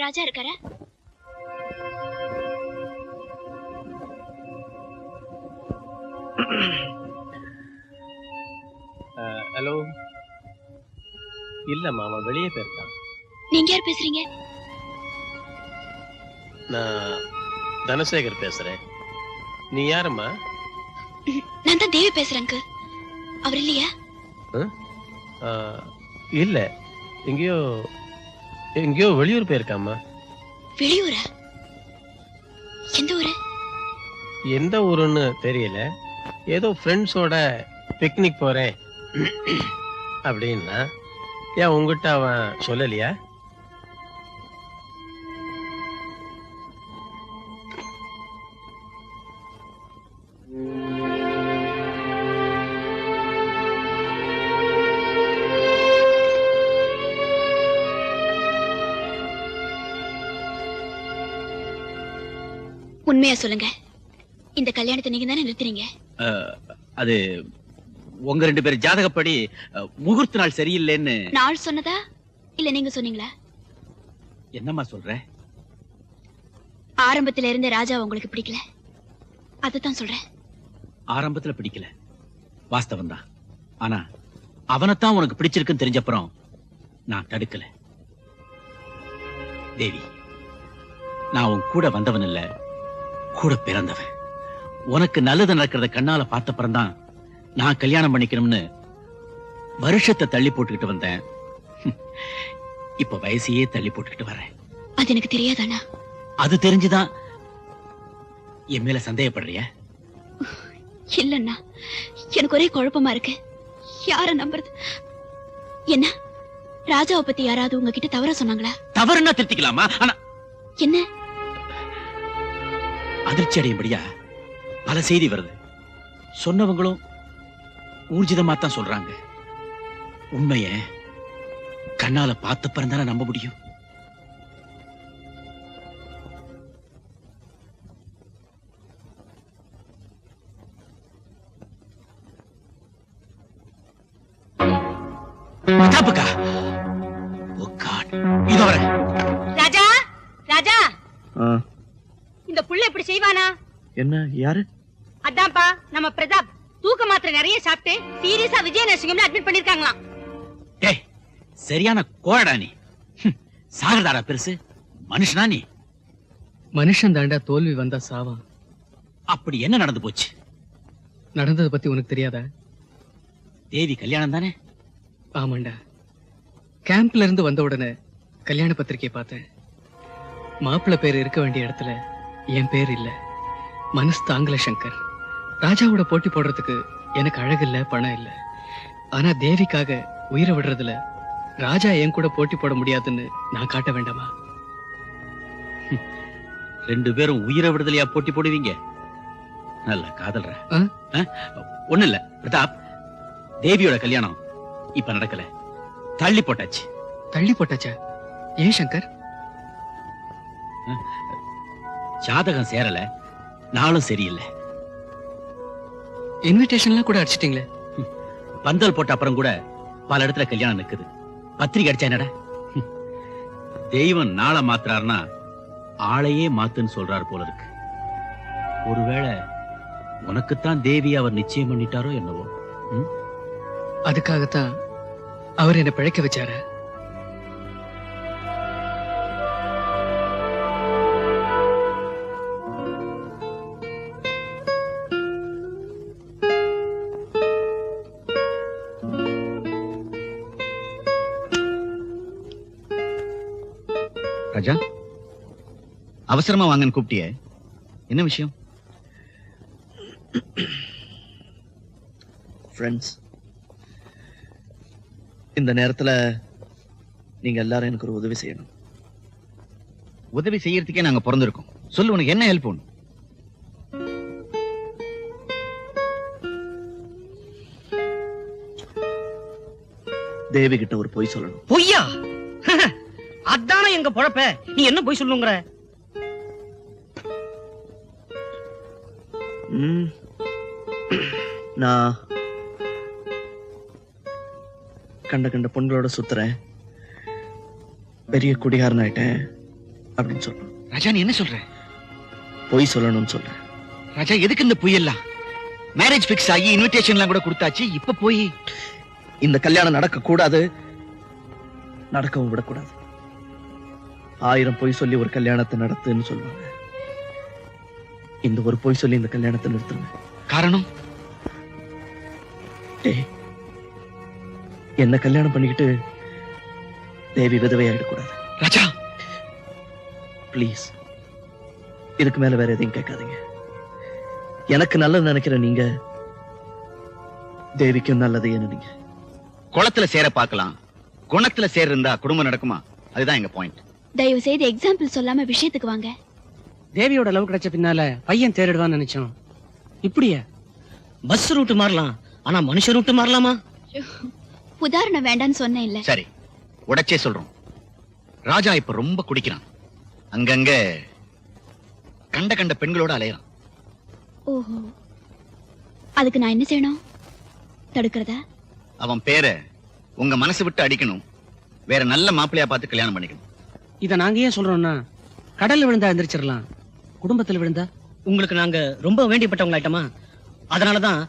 ராஜா இருக்காரா? ஹலோ. இல்லம்மா, அவன் வெளியே போயிருக்கான். நீங்க யார் பேசுறீங்க? நான் தனசேகர் பேசுறேன். நீ யாரம்மா? நான் தான் தேவி பேசுறேங்க. அவர் இல்லையா? இல்ல, எங்கேயோ எங்கேயோ வெளியூர் போயிருக்காம்மா. வெளியூரா? எந்த ஊரு? எந்த ஊருன்னு தெரியல. ஏதோ ஃப்ரெண்ட்ஸோட பிக்னிக் போறேன் அப்படின்னா. ஏன் உங்ககிட்ட அவன் சொல்லலையா? உண்மையா சொல்லுங்க, இந்த கல்யாணத்தை நீங்க தானே நிறுத்துறீங்க? அது உங்க 2 பேர் ஜாதகப்படி முகூர்த்த நாள் சரியில்லைன்னு. நாள் சொன்னதா இல்ல நீங்க சொன்னீங்களா? என்னம்மா சொல்ற? ஆரம்பத்துல இருந்த ராஜா உங்களுக்கு பிடிக்கல, அதத்தான் சொல்றேன். ஆரம்பத்துல பிடிக்கல, வாஸ்தவம் தான். ஆனா அவனைத்தான் உனக்கு பிடிச்சிருக்குன்னு தெரிஞ்சப்புறம் நான் தடுக்கல. தேவி, நான் உன் கூட வந்தவன் இல்ல, கூட பிறந்தவன். உனக்கு நல்லது நடக்கிறத கண்ணால பார்த்தப்புறம் தான் நான் கல்யாணம் பண்ணிக்கணும்னு வருஷத்தை தள்ளி போட்டுக்கிட்டு வந்தேன். இப்ப வயசையே தள்ளி போட்டுக்கிட்டு வரேன். அது எனக்கு தெரியாதானா? அது தெரிஞ்சுதான் என் மேல சந்தேகப்படுறிய? இல்லன்னா எனக்கு ஒரே குழப்பமா இருக்கு. யார நம்புறது? என்ன ராஜாவை பத்தி யாராவது உங்ககிட்ட தவறா சொன்னாங்களா? தவறுன்னா திருத்திக்கலாமா? ஆனா என்ன அதிர்ச்சி அடையும்படியா பல செய்தி வருது. சொன்னவங்களும் ஊர்ஜிதமா தான் சொல்றாங்க. உண்மைய கண்ணால பார்த்த பிறந்தான நம்ப முடியும். ராஜா, ராஜா, இந்த புள்ள இப்படி செய்வானா? என்ன? யாரு? அதான்ப்பா நம்ம பிரதாப். தூக்க மாத்திரை நிறைய சாப்பிட்டு சீரியஸா விஜய நர்சிங்ல அட்மிட் பண்ணிருக்காங்களாம். டேய், சரியான கோழடா நீ. சாகரதாரா பெருசு, மனுஷனா நீ? மனுஷன் தாண்டா தோல்வி வந்தா சாவா. அப்படி என்ன நடந்து போச்சு? நடந்ததை பத்தி உனக்கு தெரியாதா? தேவி கல்யாணம் தானே? ஆமாண்டா. கேம்ப்ல இருந்து வந்த உடனே கல்யாண பத்திரிகையை பார்த்தேன். மாப்பிள்ளை பேர் இருக்க வேண்டிய இடத்துல என் பேர் இல்ல. மனசு தாங்கல சங்கர். ராஜாவோட போட்டி போடுறதுக்கு எனக்கு அழகு இல்ல, பணம் இல்ல. ஆனா தேவிக்காக உயிரை விடுறதுல ராஜா என் கூட போட்டி போட முடியாதுன்னு நான் காட்ட வேண்டாமா? 2 பேரும் உயிரை விடுதலையா போட்டி போடுவீங்க? நல்ல காதல்ற. ஒண்ணு இல்ல பிரதாப், தேவியோட கல்யாணம் இப்ப நடக்கல, தள்ளி போட்டாச்சு. தள்ளி போட்டாச்சா? ஏன் சங்கர்? ஜாதகம் சேரல, நாளும் சரியில்லை. இன்விடேஷன்லாம் கூட அடிச்சிட்டீங்களே. பந்தல் போட்ட அப்புறம் கூட பல இடத்துல கல்யாணம் நிக்குது. பத்திரிகை அடிச்சா என்னடா? தெய்வம் நாளை மாத்துறாருன்னா ஆளையே மாத்துன்னு சொல்றாரு போல இருக்கு. ஒருவேளை உனக்குத்தான் தேவி அவர் நிச்சயம் பண்ணிட்டாரோ என்னவோ. அதுக்காகத்தான் அவர் என்ன பிழைக்க வச்சாரு. ராஜா, அவசரமா வாங்கன்னு கூப்பிட்டியே, என்ன விஷயம்? ஃப்ரெண்ட்ஸ், இந்த நேரத்துல நீங்க எல்லாரும் எனக்கு ஒரு உதவி செய்யணும். உதவி செய்யறதுக்கே நாங்க பிறந்திருக்கோம். சொல்லு, உனக்கு என்ன ஹெல்ப் வேணும்? தேவி கிட்ட ஒரு பொய் சொல்லணும். பொய்யா? அதானே எங்க பொழப்ப. நீ என்ன பொய் சொல்லுங்கற? நான் கண்ட பொண்களோட சுத்துறேன், பெரிய குடிகாரன் ஆயிட்டேன், அப்படின்னு சொல்லணும். ராஜா நீ என்ன சொல்ற? பொய் சொல்லணும்னு சொல்றேன். ராஜா எதுக்கு இந்த பொய்யெல்லாம்? மேரேஜ் பிக்ஸ் ஆகி இன்விடேஷன்லாம் கூட கொடுத்தாச்சு, இப்ப போய் இந்த கல்யாணம் நடக்க கூடாது, நடக்கவும் விடக்கூடாது. 1000 பொய் சொல்லி ஒரு கல்யாணத்தை நடத்துன்னு சொல்லுவாங்க. இந்த ஒரு பொய் சொல்லி இந்த கல்யாணத்தை நிறுத்துங்க. காரணம்? டேய், என்ன கல்யாணம் பண்ணிக்கிட்டு தேவி விதவையாயிடக்கூடாது. ராஜா ப்ளீஸ், இதுக்கு மேல வேற எதையும் கேட்காதீங்க. எனக்கு நல்லது நினைக்கிற நீங்க தேவிக்கும் நல்லது நினைங்க. குளத்துல சேர பார்க்கலாம், குணத்துல சேர இருந்தா குடும்பம் நடக்குமா? அதுதான் எங்க பாயிண்ட். தயவு செய்து எக்ஸாம்பிள் சொல்லாம விஷயத்துக்கு வாங்க. தேவியோட லவ் கிடைச்ச பின்னால பையன் தேறிடுவான்னு நினைச்சோம். இப்படியா? பஸ் ரூட் மாறலாம், ஆனா மனுஷ ரூட் மாறலாமா? உதாரணம் வேண்டான்னு சொன்னேன் இல்ல. சரி, உடைச்சே சொல்றோம். ராஜா இப்ப ரொம்ப குடிக்கிறான், அங்கங்க கண்ட கண்ட பெண்களோட அலையறான். ஓஹோ, அதுக்கு நான் என்ன செய்யணும்? தடுக்கிறதா? அவன் பேரை உங்க மனசு விட்டு அடிக்கணும், வேற நல்ல மாப்பிள்ளையா பார்த்து கல்யாணம் பண்ணிக்கணும். இத நாங்க ஏன் சொல்றோம்னா, கடல்ல விழுந்தா எந்திரிச்சிடலாம், குடும்பத்துல விழுந்தா உங்களுக்கு நாங்க ரொம்ப வேண்டியப்பட்டவங்களாயிட்டோமா, அதனாலதான்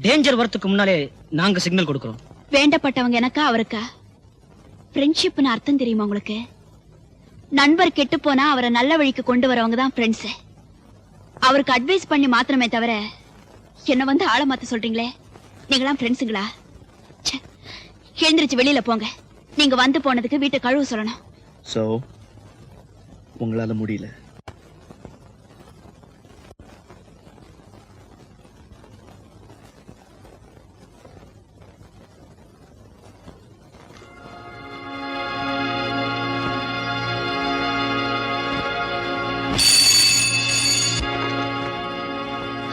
டேஞ்சர் வரத்துக்கு முன்னாலே நாங்க சிக்னல் கொடுக்கிறோம். வேண்டப்பட்டவங்க எனக்கா அவருக்கா? ஃப்ரெண்ட்ஷிப்னு அர்த்தம் தெரியுமா உங்களுக்கு? நண்பர் கெட்டு போனா அவரை நல்ல வழிக்கு கொண்டு வரவங்க தான் ஃப்ரெண்ட்ஸ். அவருக்கு அட்வைஸ் பண்ணி மாத்திரமே தவிர என்ன வந்து ஆள மாத்த சொல்றீங்களே, நீங்களாம் ஃப்ரெண்ட்ஸுங்களா? எழுந்திருச்சு வெளியில போங்க. நீங்க வந்து போனதுக்கு வீட்டை கழுவு சொல்லணும். சோ உங்களால முடியல.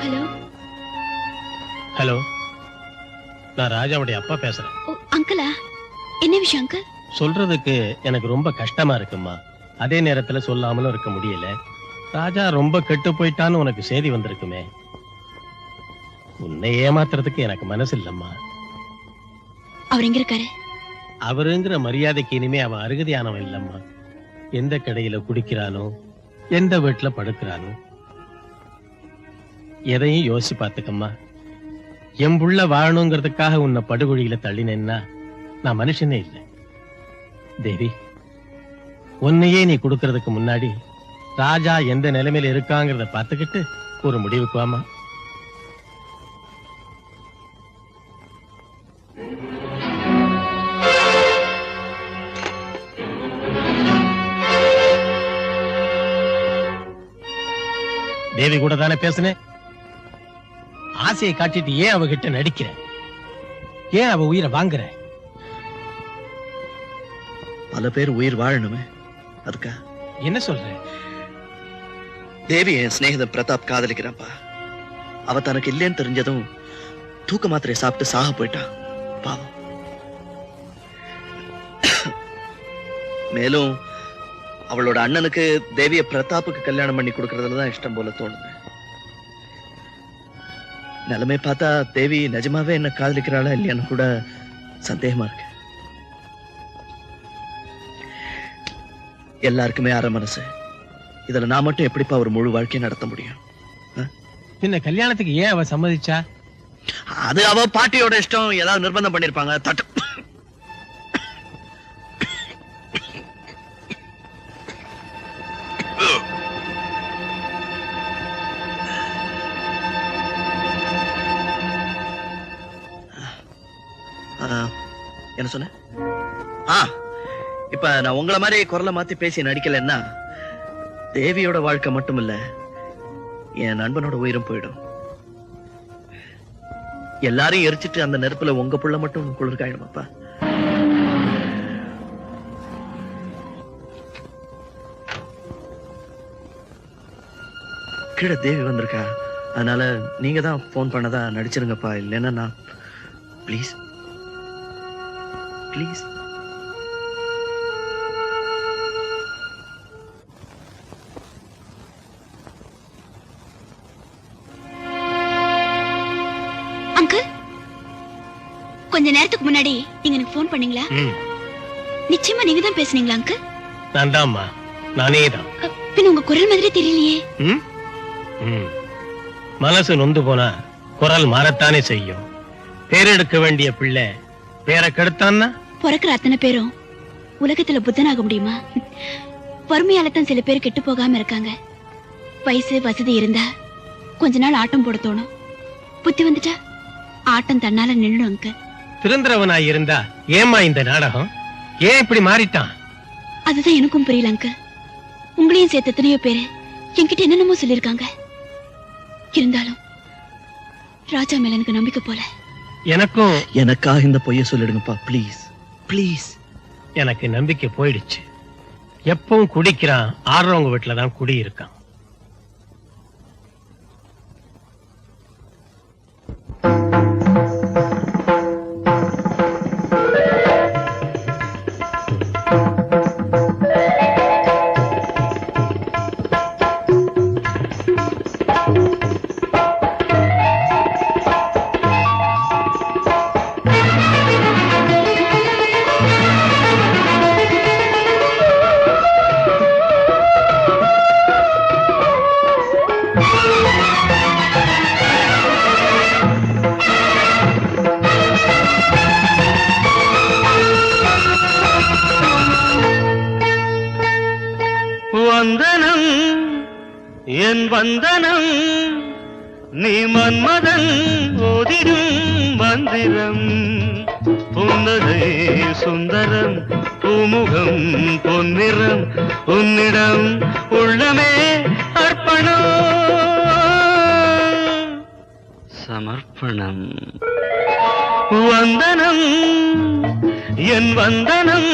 ஹலோ ஹலோ, நான் ராஜாவுடைய அப்பா பேசுறேன். ஓ அங்கிளா, என்ன விஷயம் அங்கிள்? சொல்றதுக்கு எனக்கு ரொம்ப கஷ்டமா இருக்குமா, அதே நேரத்துல சொல்லாமலும் இருக்க முடியல. ராஜா ரொம்ப கெட்டு போயிட்டான்னு உனக்கு செய்தி வந்திருக்குமே, உன்னை ஏமாத்துறதுக்கு எனக்கு மனசு இல்லம்மா. அவர் எங்க இருக்காரு? அவருங்கிற மரியாதைக்கு இனிமே அவன் அருகதையானவன் இல்லம்மா. எந்த கடையில குடிக்கிறானோ, எந்த வீட்டுல படுக்கிறானோ, எதையும் யோசிச்சு பாத்துக்கம்மா. என் புள்ள வாழணுங்கிறதுக்காக உன்னை படுகொழியில தள்ளினேன்னா நான் மனுஷனே இல்லை. தேவி, உன்னையே நீ கொடுக்கறதுக்கு முன்னாடி ராஜா எந்த நிலைமையில இருக்காங்கிறத பார்த்துக்கிட்டு ஒரு முடிவுக்கு வாமா. தேவி கூட தானே பேசுனேன். ஆசையை காட்டிட்டு ஏன் அவகிட்ட நடிக்கிற? ஏன் அவ உயிரை வாங்குற? பல பேர் உயிர் வாழணுமே, அதுக்கா? என்ன சொல்ற? தேவி என் சிநேகிதன் பிரதாப் காதலிக்கிறான்ப்பா. அவ தனக்கு இல்லைன்னு தெரிஞ்சதும் தூக்க மாத்திரை சாப்பிட்டு சாக போயிட்டான் பாவம். மேலும் அவளோட அண்ணனுக்கு தேவிய பிரதாப்புக்கு கல்யாணம் பண்ணி கொடுக்கறதுலதான் இஷ்டம் போல தோணுது. நிலைமை பார்த்தா தேவி நிஜமாவே என்ன காதலிக்கிறாளா இல்லையான்னு கூட சந்தேகமா இருக்கு. எல்லாருக்குமே அரை மனசு. இதுல நான் மட்டும் எப்படிப்பா ஒரு முழு வாழ்க்கையை நடத்த முடியும்? பின்ன கல்யாணத்துக்கு ஏன் அவ சம்மதிச்சா? அது அவ பாட்டியோட இஷ்டம். ஏதாவது நிர்பந்தம் பண்ணிருப்பாங்க. தட்டு என்ன சொன்ன? இப்ப நான் உங்களை மாதிரி குரலை மாத்தி பேசி நடிக்கலன்னா தேவியோட வாழ்க்கை மட்டும் இல்ல, என் நண்பனோட உயிரும் போயிடும். எல்லாரையும் எரிச்சிட்டு அந்த நெருப்புல உங்க புள்ள மட்டும் குளிர் காயிடுமாப்பா? கீழே தேவி வந்திருக்கா, அதனால நீங்க தான் போன் பண்ணதா நடிச்சிருங்கப்பா. இல்லைன்னா நான் ப்ளீஸ் ப்ளீஸ். அங்கிள், கொஞ்ச நேரத்துக்கு முன்னாடி நீங்க எனக்கு போன் பண்ணீங்களா? நிச்சயமா நீங்க தான் பேசுனீங்களா அங்கிள்? நான் தான்மா. நானே தான். பின் உங்க குரல் மாதிரி தெரியலையே. மனசு நொந்து போனா குரல் மாறத்தானே செய்யும். பேரெடுக்க வேண்டிய பிள்ளை பேரை கெடுத்தான்னா பிறக்கிற அத்தனை பேரும் உலகத்துல புத்தனாக முடியுமா? வறுமையால தான் சில பேர் கெட்டு போகாம இருக்காங்க. வயசு வசதி இருந்தா கொஞ்ச நாள் ஆட்டம் போட தோணும். புத்தி வந்துட்டா ஆட்டம் தன்னால நின்னுடும் அங்கிள். திருந்திரவனாய் இருந்தா ஏமா இந்த நாடகம்? ஏன் இப்படி மாறிட்டான்? அதுதான் எனக்கும் புரியல அங்கிள். உங்களையும் சேர்த்து எத்தனையோ பேரு என்கிட்ட என்னென்னமோ சொல்லிருக்காங்க. இருந்தாலும் ராஜா மேல எனக்கு நம்பிக்கை போல. எனக்காக இந்த பொய்ய சொல்லிடுங்கப்பா ப்ளீஸ் ப்ளீஸ். எனக்கு நம்பிக்கை போயிடுச்சு. எப்பவும் குடிக்கிறான், ஆடுறவங்க வீட்டுலதான் குடி இருக்கான். வந்தனம் என் வந்தனம் நீ மன்மதன் ஓதிடும் மந்திரம். புன்னகை சுந்தரம் பூமுகம் பொன்னிறம் உன்னிடம் உள்ளமே அர்ப்பணம் சமர்ப்பணம். வந்தனம் என் வந்தனம்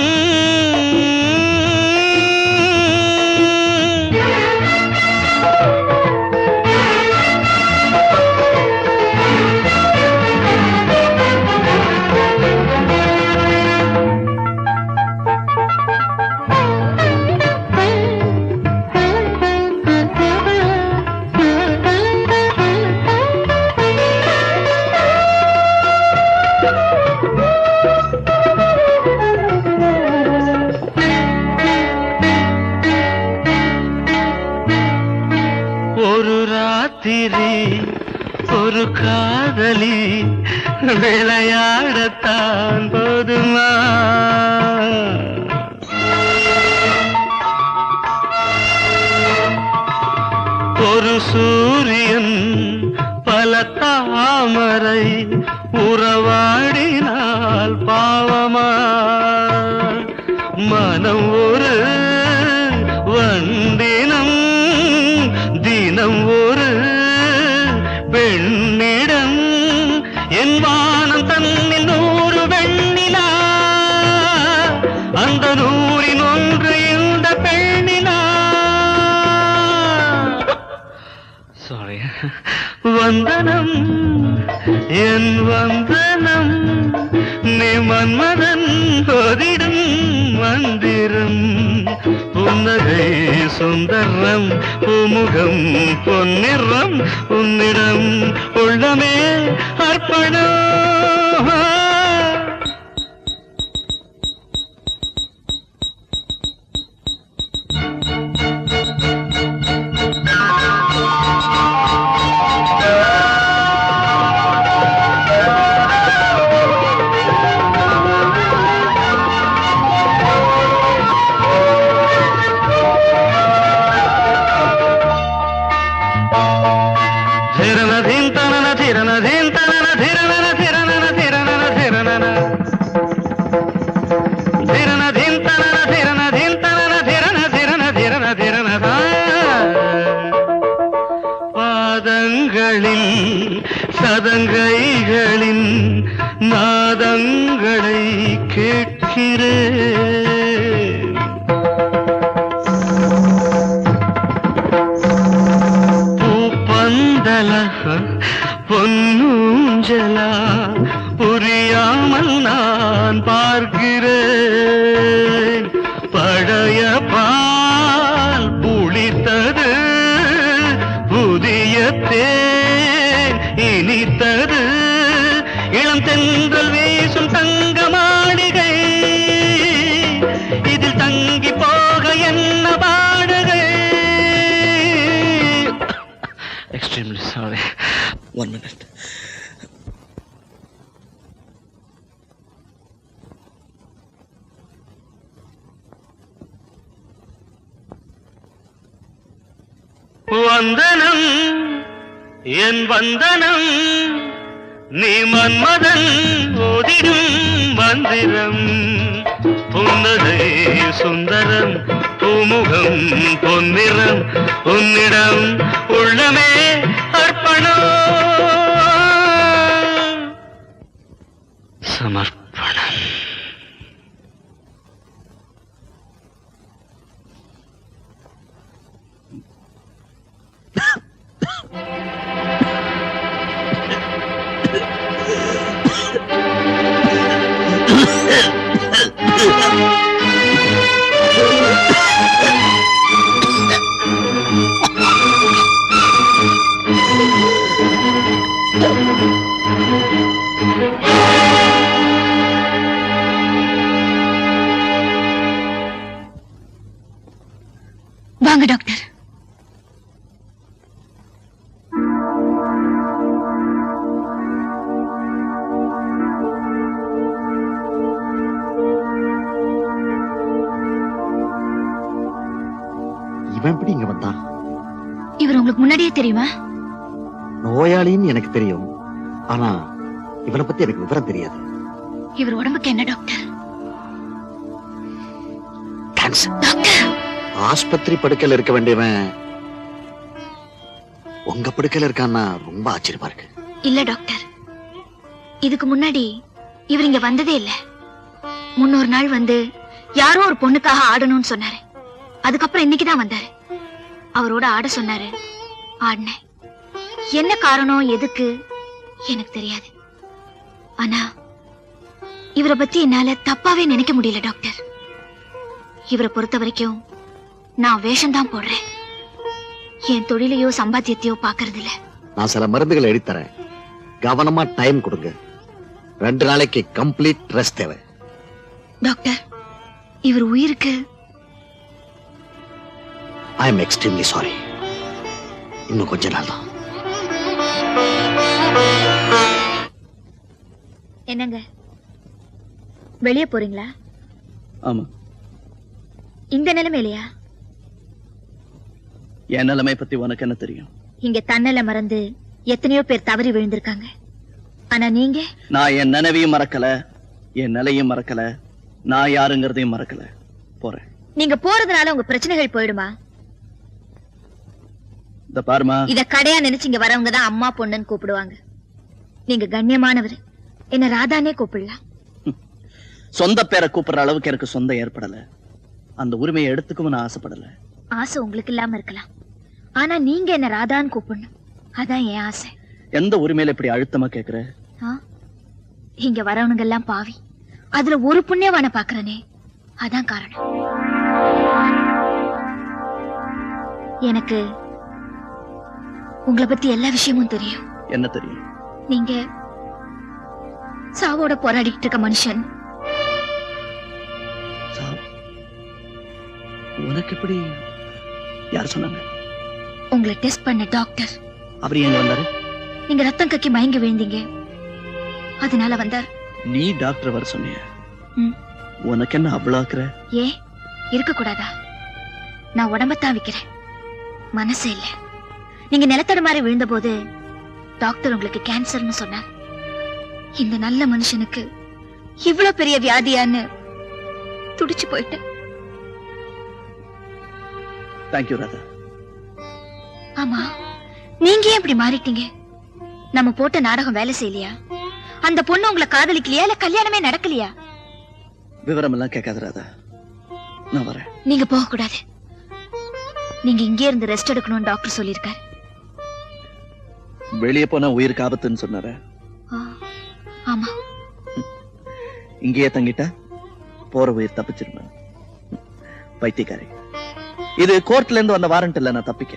ஒரு காதலி விளையாடத்தான் போதுமா? ஒரு சூரியன் பல தாமரை உறவாடினால் பாவமா? மனம் ஒரு வண்டினம் தினம் ஒரு பெண்ணிடம் என் வானம் தன்னில் 100 வெண்ணிலா அந்த 100இன் ஒன்று இந்த பெண்ணிலா. சாரி. வந்தனம் என் வந்தனம் நீ மன்மதன் ஓதிடும் மந்திரம். புன்னகை சுந்தரம் பூமுகம் பொன்னிறம் உன்னிடம் உள்ளமே அர்ப்பணம். பாதங்களில் சதங்கைகளின் நாதங்களை கேட்கிறேன். பூப்பந்தல பொன்னூஞ்சலா புரியாமல் நான் பார்க்கிறேன். பழைய பால் புளித்தது புதிய தேன் இனித்தது இளம் தென்றல் வீசும் தங்க மாளிகை இதில் தங்கி போக என்ன 1 minute. வந்தனம் என் வந்தனம் நீ மன்மதன் ஓதிடும் மந்திரம் புன்னகை சுந்தரம் பூமுகம் பொன்னிறம் உன்னிடம் உள்ளமே அர்ப்பணம் சமர்ப்பணம். வாங்க டாக்டர். இவன் எப்படி இங்க வந்தான்? இவர் உங்களுக்கு முன்னாடியே தெரியுமா? நோயாளின்னு எனக்கு தெரியும், ஆனா இவனை பத்தி எனக்கு விவரம் தெரியாது. இவர் உடம்புக்கு என்ன டாக்டர்? கேன்சர். டாக்டர், ஆஸ்பத்திரி படுக்கையில இருக்க வேண்டியவன் உங்க படுக்கையில இருக்கான்னா ரொம்ப ஆச்சரியமா இருக்கு. இல்ல டாக்டர், இதுக்கு முன்னாடி இவர் இங்க வந்ததே இல்ல. முன்னொரு நாள் வந்து யாரோ ஒரு பொண்ணுக்காக ஆடணும்னு சொன்னாரு. அதுக்கப்புறம் இன்னைக்குதான் வந்தாரு. அவரோட ஆட சொன்னாரு, ஆடினேன். என்ன காரணம் எதுக்கு எனக்கு தெரியாது. ஆனா இவரை பத்தி என்னால தப்பாவே நினைக்க முடியல டாக்டர். இவரை பொறுத்த வரைக்கும் நான் வேஷம்தான் போடுறேன். என் தொழிலையோ சம்பாத்தியத்தையோ பாக்குறது இல்ல. நான் சில மருந்துகளை எழுதித்தரேன், கவனமா டைம் கொடுங்க. 2 நாளைக்கு கம்ப்ளீட் ரெஸ்ட் தேவை. டாக்டர், இவர் உயிருக்கு ஐ எம் எக்ஸ்ட்ரீம்லி சாரி. இன்னும் கொஞ்ச நாள் தான். என்னங்க வெளியே போறீங்களா? ஆமா. இந்த நிலைமையிலையா? என் நிலைமை பத்தி உனக்கு என்ன தெரியும்? இங்க தன்னல மறந்து எத்தனையோ பேர் தவறி விழுந்திருக்காங்க. ஆனா நீங்க? நான் என் நினைவையும் மறக்கல, என் நிலையும் மறக்கல, நான் யாருங்கிறதையும் மறக்கல. போறேன். நீங்க போறதுனால உங்க பிரச்சனைகள் போயிடுமா? இந்த பாருமா, இத கடையா நினைச்சு இங்க வரவங்க தான் அம்மா பொண்ணுன்னு கூப்பிடுவாங்க. நீங்க கண்ணியமானவர், என்ன ராதானே கூப்பிடலாம். சொந்த பேரை கூப்பிடுற அளவுக்கு எனக்கு சொந்தம் ஏற்படல. அந்த உரிமையை எடுத்துக்கும் நான் ஆசைப்படல. ஆசை உங்களுக்கு இல்லாம இருக்கலாம், ஆனா நீங்க என்ன ராதான்னு கூப்பிடணும். அதான் என் ஆசை. எந்த உரிமையில இப்படி அழுத்தமா கேக்குற? இங்க வரவனுங்க எல்லாம் பாவி, அதுல ஒரு புண்ணியவான பாக்குறனே, அதான் காரணம். எனக்கு உங்களை பத்தி எல்லா விஷயமும் தெரியும். என்ன தெரியும்? நீங்க சாவோட போராடிட்டு இருக்க மனுஷன். உனக்கு எப்படி யார் சொன்னாங்க? உங்களை டெஸ்ட் பண்ண டாக்டர். அவர் எங்க வந்தாரு? நீங்க ரத்தம் கக்கி மயங்கி விழுந்தீங்க, அதனால வந்தார். நீ டாக்டர் வர சொன்னிய? உனக்கு என்ன அவ்வளவு ஆக்குற? ஏன் இருக்க கூடாதா? நான் உடம்பத்தான் விக்கிறேன், மனசு இல்ல. நீங்க நிலத்தட மாதிரி விழுந்த போது டாக்டர் உங்களுக்கு கேன்சர்னு சொன்னார். இந்த நல்ல மனுஷனுக்கு இவ்வளவு பெரிய வியாதியான்னு துடிச்சு போயிட்டேன். தேங்க்யூ ராதா. ஆமா, நீங்க ஏன் இப்படி மாறிட்டீங்க? நம்ம போட்ட நாடகம் வேலை செய்யலையா? அந்த பொண்ணு உங்களை காதலிக்கலையா, இல்ல கல்யாணமே நடக்கலையா? விவரம் எல்லாம் கேட்காத ராதா, நான் வரேன். நீங்க போக கூடாது. நீங்க இங்கே இருந்து ரெஸ்ட் எடுக்கணும்னு டாக்டர் சொல்லிருக்காரு. வெளியே போனா உயிருக்கு ஆபத்துன்னு சொன்னார? ஆமா. இங்கேயே தங்கிட்டா போற உயிர் தப்பிச்சிருந்தேன். பைத்தியக்காரி. இது கோர்ட்ல இருந்து வந்த வாரண்ட் இல்ல, நான் தப்பிக்க.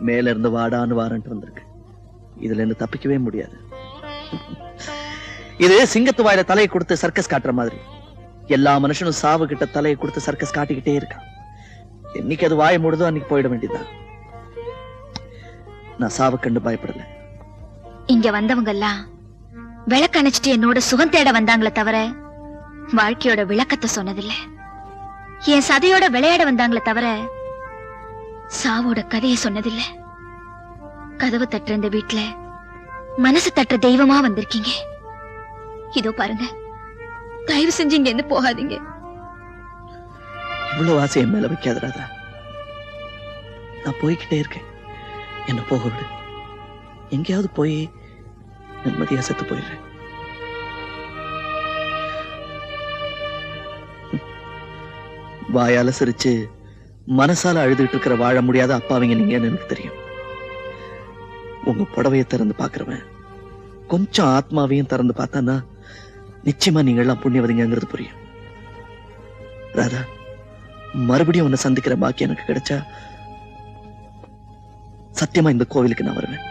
மேல இருந்து வாடான்னு வாரண்ட் வந்திருக்கு. இதுல இருந்து தப்பிக்கவே முடியாது. இது சிங்கத்து வாயில தலையை கொடுத்து சர்க்கஸ் காட்டுற மாதிரி. எல்லா மனுஷனும் சாவு கிட்ட தலையை கொடுத்து சர்க்கஸ் காட்டிக்கிட்டே இருக்கான். என்னைக்கு அது வாய மூடுதோ அன்னைக்கு போயிட வேண்டியதுதான். நான் சாவு கண்டு பயப்படல, இங்க வந்தவங்க எல்லாம் விளக்கு அணைச்சிட்டு என்னோட சுகம் தேட வந்தாங்களே தவிர வாழ்க்கையோட விளக்கத்தை சொன்னதில்லை. என் சதையோட விளையாட வந்தாங்களே தவிர சாவோட கதையை சொன்னதில்லை. கதவு தட்டுற இந்த வீட்டுல மனசு தட்டுற தெய்வமா வந்திருக்கீங்க. இதோ பாருங்க, தயவு செஞ்சு இங்க இருந்து போகாதீங்க. இவ்வளவு ஆசை என் மேல வைக்காத ராதா. நான் போய்கிட்டே இருக்கேன், என்ன போக விடு. எங்கேயாவது போய் நிம்மதியா செத்து போயிடுறேன். வாயால சிரிச்சு மனசால அழுதுட்டு இருக்கிற வாழ முடியாத அப்பாவிங்க நீங்கன்னு எனக்கு தெரியும். உங்க புடவையை திறந்து பாக்குறவன் கொஞ்சம் ஆத்மாவையும் திறந்து பார்த்தான்னா நிச்சயமா நீங்க எல்லாம் புண்ணியவதிங்கிறது புரியும். ராதா, மறுபடியும் உன்னை சந்திக்கிற பாக்கி எனக்கு கிடைச்சா சத்தியமா இந்த கோவிலுக்கு நான் வருவேன்.